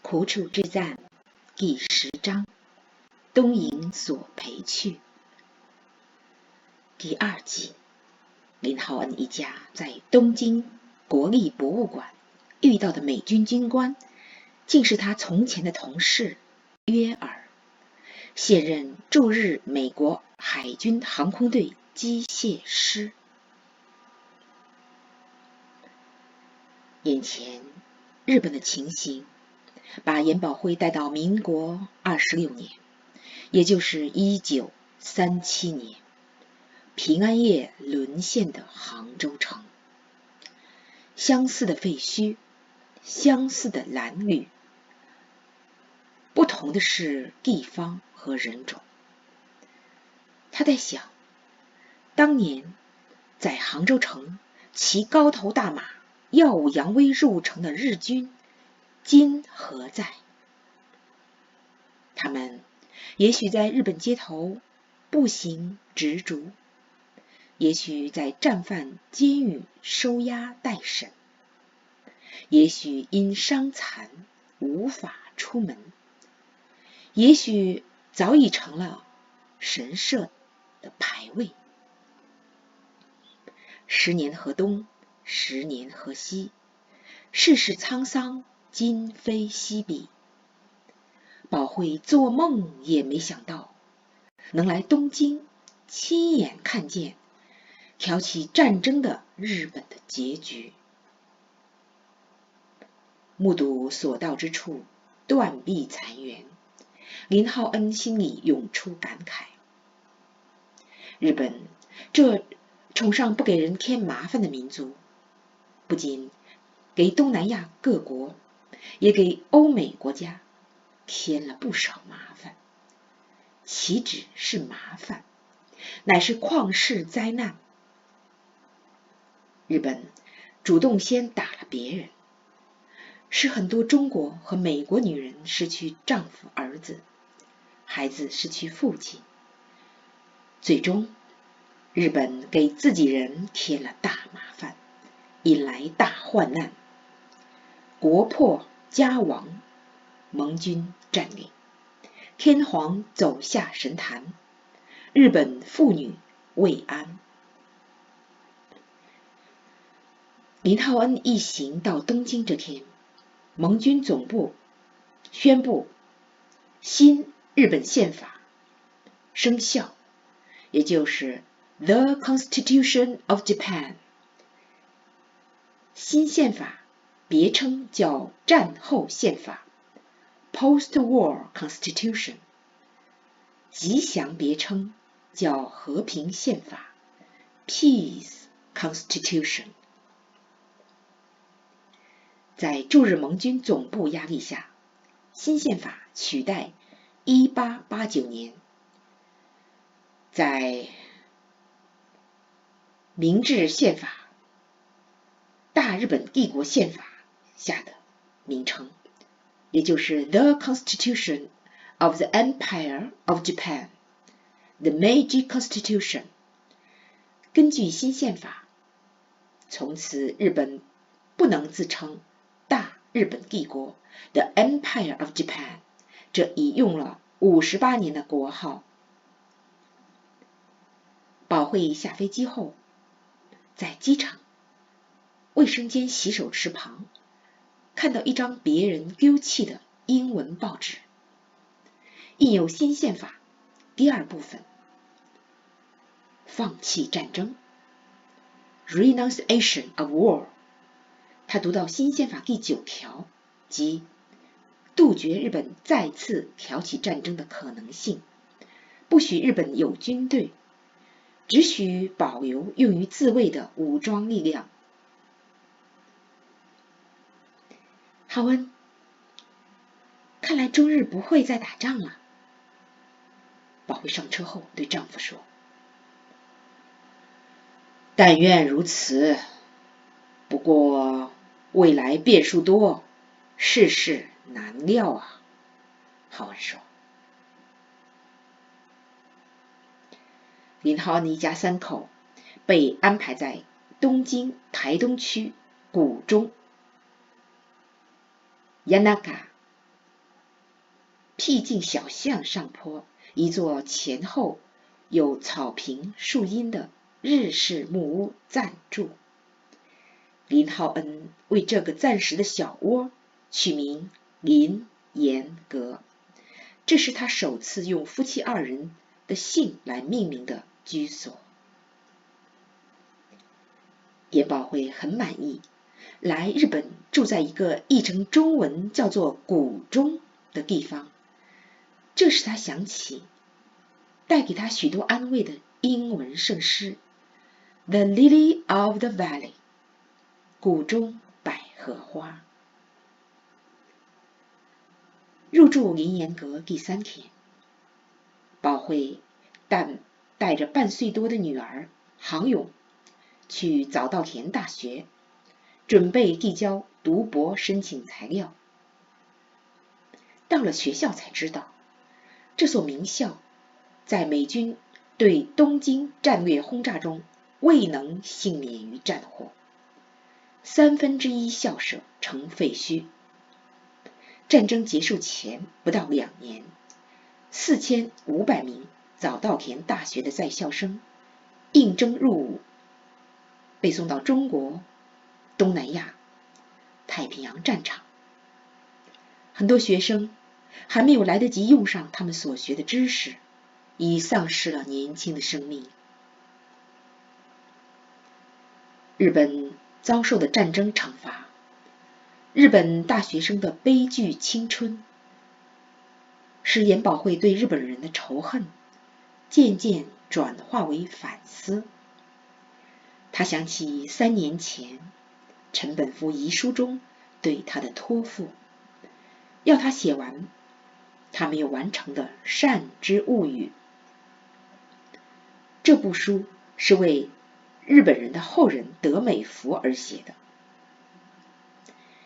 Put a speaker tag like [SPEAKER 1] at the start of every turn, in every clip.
[SPEAKER 1] 苦楚之战第10章，东瀛所陪去。第2集，林浩恩一家在东京国立博物馆遇到的美军军官，竟是他从前的同事约尔，现任驻日美国海军航空队机械师。眼前日本的情形把严保辉带到民国26年，也就是1937年，平安夜沦陷的杭州城。相似的废墟，相似的蓝绿，不同的是地方和人种。他在想，当年在杭州城骑高头大马耀武扬威入城的日军今何在？他们也许在日本街头步行执逐，也许在战犯监狱收押待审，也许因伤残无法出门，也许早已成了神社的牌位。10年河东，10年河西，世事沧桑，今非昔比。保辉做梦也没想到，能来东京亲眼看见挑起战争的日本的结局。目睹所到之处断壁残垣，林浩恩心里涌出感慨：日本这崇尚不给人添麻烦的民族，不仅给东南亚各国，也给欧美国家添了不少麻烦。岂止是麻烦，乃是旷世灾难。日本主动先打了别人，使很多中国和美国女人失去丈夫儿子，孩子失去父亲。最终日本给自己人添了大麻烦，引来大患难，国破家亡，盟军占领，天皇走下神坛，日本妇女未安。林浩恩一行到东京这天，盟军总部宣布新日本宪法生效，也就是 The Constitution of Japan。 新宪法别称叫战后宪法 Post-War Constitution， 吉祥别称叫和平宪法 Peace Constitution。 在驻日盟军总部压力下，新宪法取代1889年在明治宪法大日本帝国宪法下的名称，也就是 The Constitution of the Empire of Japan， The Meiji Constitution。 根据新宪法，从此日本不能自称大日本帝国 The Empire of Japan， 这已用了58年的国号。保辉下飞机后，在机场卫生间洗手池旁看到一张别人丢弃的英文报纸，印有新宪法第2部分，放弃战争 Renunciation of War。 他读到新宪法第9条，即杜绝日本再次挑起战争的可能性，不许日本有军队，只许保留用于自卫的武装力量。浩恩，看来中日不会再打仗了。保辉上车后对丈夫说：但愿如此，不过未来变数多，世事难料啊。浩恩说。林浩恩一家3口被安排在东京台东区谷中 Yanaka 僻静小巷上坡，一座前后有草坪树荫的日式木屋暂住。林浩恩为这个暂时的小窝取名林延阁，这是他首次用夫妻二人的姓来命名的居所。严保惠很满意，来日本住在一个译成中文叫做谷中的地方，这使他想起带给他许多安慰的英文圣诗 The Lily of the Valley 谷中百合花。入住林延阁第3天，保惠带着半岁多的女儿航勇去早稻田大学，准备递交读博申请材料。到了学校才知道，这所名校在美军对东京战略轰炸中未能幸免于战火，1/3校舍成废墟。战争结束前不到2年，4500名早稻田大学的在校生应征入伍，被送到中国、东南亚、太平洋战场。很多学生还没有来得及用上他们所学的知识，已丧失了年轻的生命。日本遭受的战争惩罚，日本大学生的悲剧青春，使严保惠对日本人的仇恨渐渐转化为反思。他想起3年前陈本夫遗书中对他的托付，要他写完他没有完成的《善之物语》。这部书是为日本人的后人德美福而写的，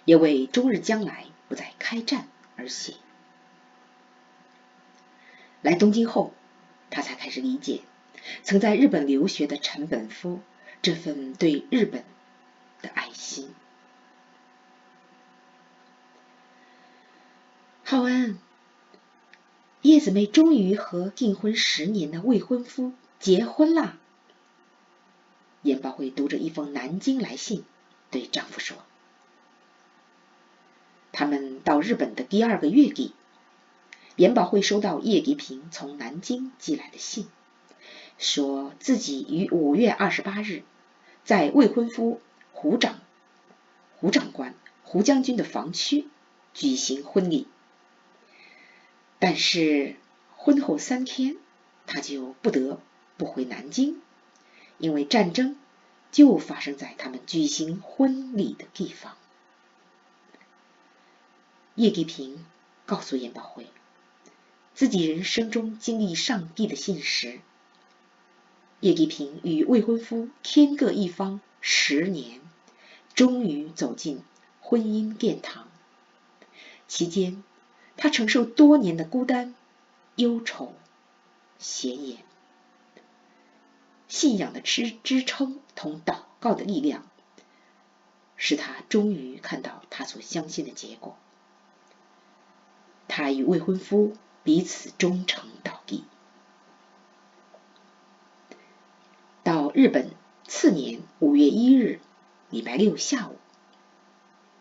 [SPEAKER 1] 也为中日将来不再开战而写。来东京后，他才开始理解曾在日本留学的陈本夫这份对日本的爱心。浩恩，叶子妹终于和订婚10年的未婚夫结婚啦。严保惠读着一封南京来信，对丈夫说。他们到日本的第2个月底，严保惠收到叶吉平从南京寄来的信，说自己于5月28日在未婚夫胡长官胡将军的房区举行婚礼，但是婚后3天他就不得不回南京，因为战争就发生在他们举行婚礼的地方。叶吉平告诉严保惠，自己人生中经历上帝的信实。叶吉平与未婚夫天各一方10年，终于走进婚姻殿堂。期间，他承受多年的孤单、忧愁、闲言。信仰的支撑同祷告的力量，使他终于看到他所相信的结果。他与未婚夫彼此忠诚到底。到日本次年5月1日礼拜六下午，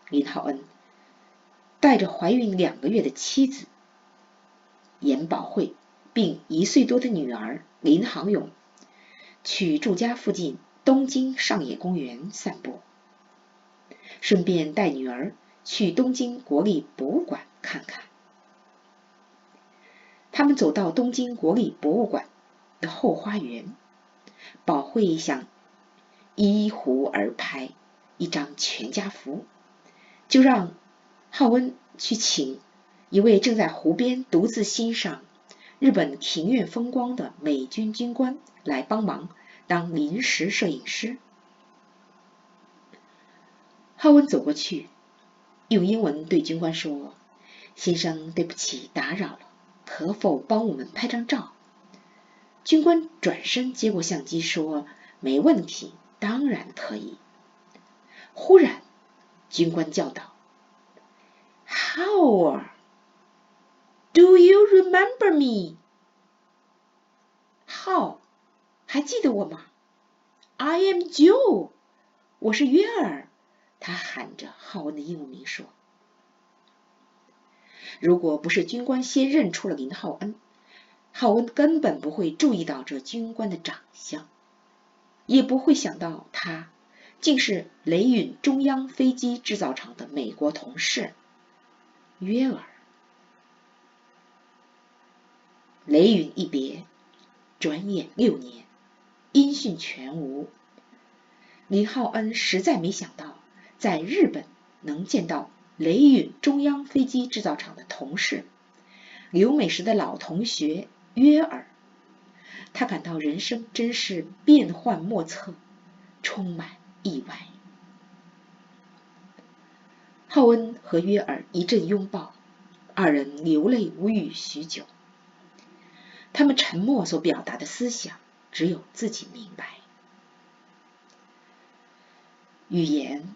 [SPEAKER 1] 林浩恩带着怀孕2个月的妻子严保惠并1岁多的女儿林航勇去住家附近东京上野公园散步，顺便带女儿去东京国立博物馆看看。他们走到东京国立博物馆的后花园，保惠想依湖而拍一张全家福，就让浩恩去请一位正在湖边独自欣赏日本庭院风光的美军军官来帮忙当临时摄影师。浩恩走过去，用英文对军官说：“先生，对不起，打扰了，可否帮我们拍张照？”军官转身接过相机说：“没问题，当然可以。”忽然，军官叫道：“Howard, Do you remember me? How? 还记得我吗？ I am Joe. 我是约尔。他喊着浩恩的英文名说。如果不是军官先认出了林浩恩，浩恩根本不会注意到这军官的长相，也不会想到他竟是雷允中央飞机制造厂的美国同事约尔。雷允一别，转眼6年，音讯全无。林浩恩实在没想到在日本能见到雷允中央飞机制造厂的同事，留美时的老同学约尔。他感到人生真是变幻莫测，充满意外。浩恩和约尔一阵拥抱，二人流泪无语许久。他们沉默所表达的思想，只有自己明白。语言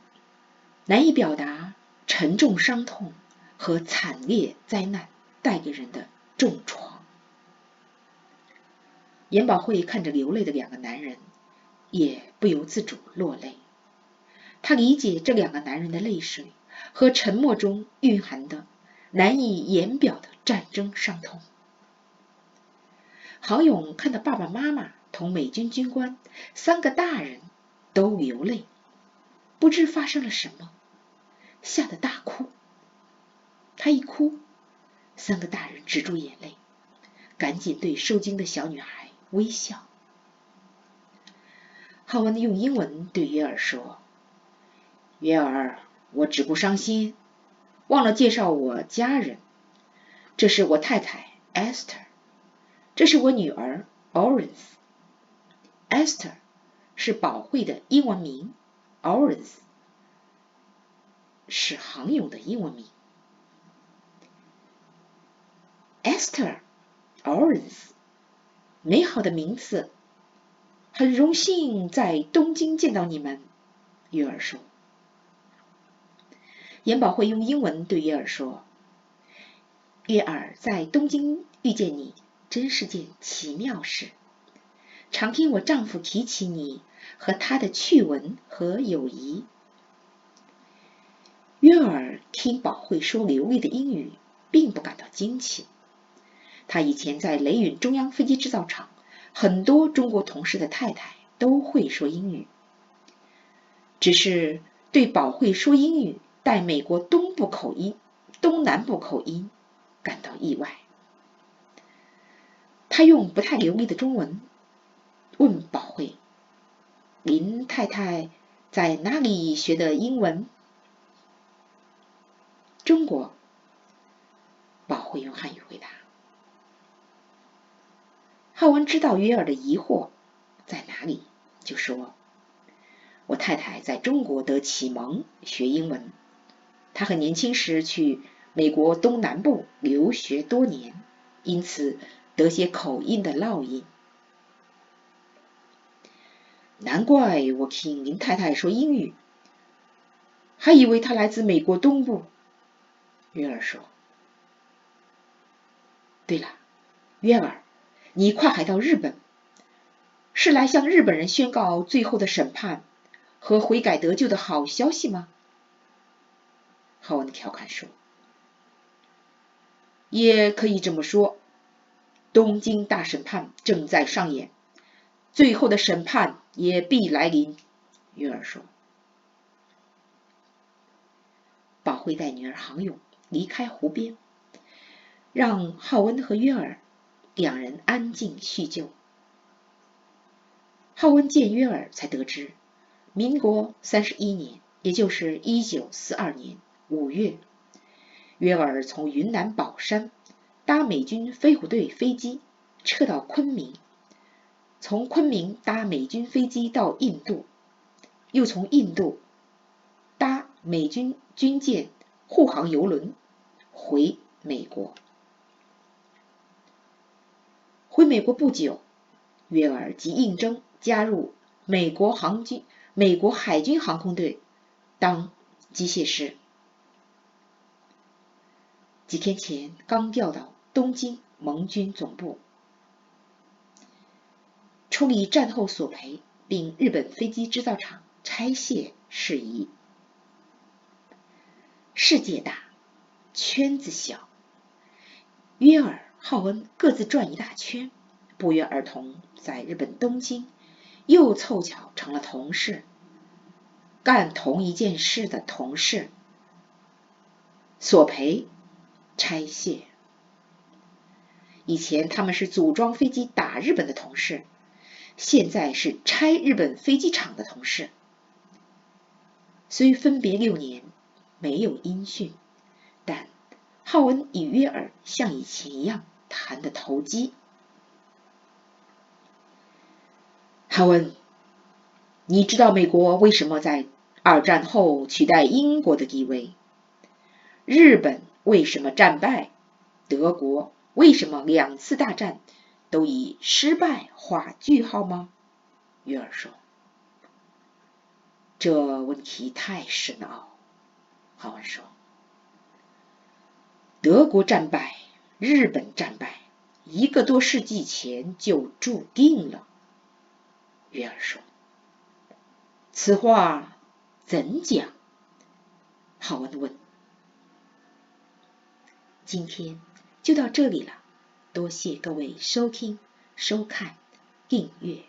[SPEAKER 1] 难以表达沉重伤痛和惨烈灾难带给人的重创。严保慧看着流泪的2个男人，也不由自主落泪。他理解这2个男人的泪水和沉默中蕴含的难以言表的战争伤痛。郝勇看到爸爸妈妈同美军军官3个大人都流泪，不知发生了什么，吓得大哭。他一哭，3个大人止住眼泪，赶紧对受惊的小女孩微笑。浩恩用英文对约尔说：约尔，我只顾伤心，忘了介绍我家人。这是我太太 Esther， 这是我女儿 Orange。Esther 是保慧的英文名， Orange 是航勇的英文名。Esther Orange， 美好的名字，很荣幸在东京见到你们，约尔说。严保慧用英文对约尔说：约尔，在东京遇见你真是件奇妙事，常听我丈夫提起你和他的趣闻和友谊。约尔听保慧说流利的英语，并不感到惊奇。他以前在雷允中央飞机制造厂，很多中国同事的太太都会说英语，只是对保慧说英语带美国东南部口音感到意外。他用不太流利的中文问保慧：林太太在哪里学的英文？中国，保慧用汉语回答。浩恩知道约尔的疑惑在哪里，就说：我太太在中国得启蒙学英文，她很年轻时去美国东南部留学多年，因此得些口音的烙印。难怪我听林太太说英语，还以为她来自美国东部，约尔说。对了，约尔，你跨海到日本，是来向日本人宣告最后的审判和悔改得救的好消息吗？浩恩调侃说。也可以这么说，东京大审判正在上演，最后的审判也必来临，约尔说。保慧带女儿航勇离开湖边，让浩恩和约尔2人安静叙旧。浩恩见约尔才得知，民国31年，也就是1942年5月，约尔从云南保山搭美军飞虎队飞机撤到昆明，从昆明搭美军飞机到印度，又从印度搭美军军舰护航游轮回美国。回美国不久，约尔即应征加入美国海军航空队当机械师。几天前刚调到东京盟军总部，处理战后索赔并日本飞机制造厂拆卸事宜。世界大，圈子小，约尔、浩恩各自转一大圈，不约而同在日本东京又凑巧成了同事，干同一件事的同事，索赔、拆卸。以前他们是组装飞机打日本的同事，现在是拆日本飞机场的同事。虽分别6年，没有音讯，但浩恩与约尔像以前一样谈得投机。浩恩，你知道美国为什么在2战后取代英国的地位？日本为什么战败？德国为什么2次大战都以失败画句号吗？约尔说。这问题太深奥。浩恩说。德国战败，日本战败，1个多世纪前就注定了。约尔说。此话怎讲？浩恩问。今天就到这里了，多谢各位收听、收看、订阅。